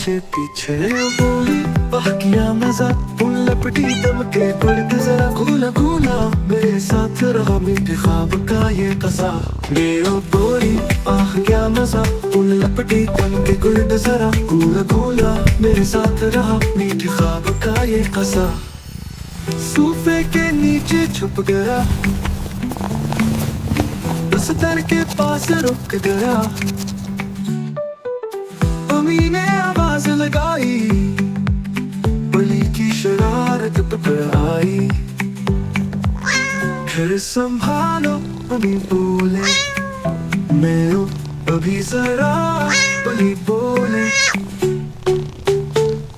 पीछे पीछे बोली वाह क्या मजा, उन लपटी दम के गुर्द जरा घूला घूला, मेरे साथ रहा मीठे ख्वाब का ये कसा। मेरा बोली वाह क्या मजा, उन लपटी दम के गुर्द जरा घूला घूला, मेरे साथ रहा मीठे ख्वाब का ये कसा। सोफे के नीचे छुप गया, बिस्तर के पास रुक गया, अम्मी ने आवाज लगाई, बली की शरारत पे आई। फिर संभालो अम्मी बोले, मैं अभी जरा, बली बोले,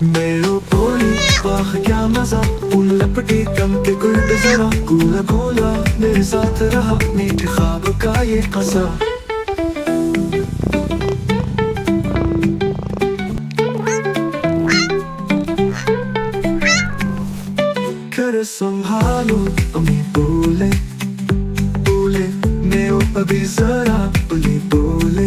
मैं बोली वाह क्या मजा, उन लपटी दम के गुर्द जरा घूला घूला, मेरे साथ रहा मीठे ख्वाब का ये कसा। कर संभालो अम्मी बोले, बोले मैं अभी जरा, बोली बोले,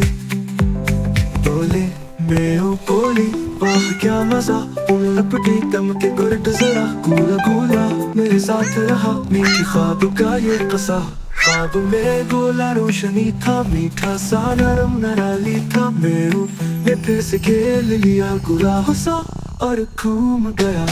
बोले मैं बोली वाह क्या मजा, उन लपटी दम के गुर्द जरा घूला घूला, मेरे साथ रहा मीठे ख्वाब का ये कसा। ख्वाब में गोला रोशनी था, मीठा सा नरम नराली था, ने फिर से खेल लिया गुलाब सा और घूम गया।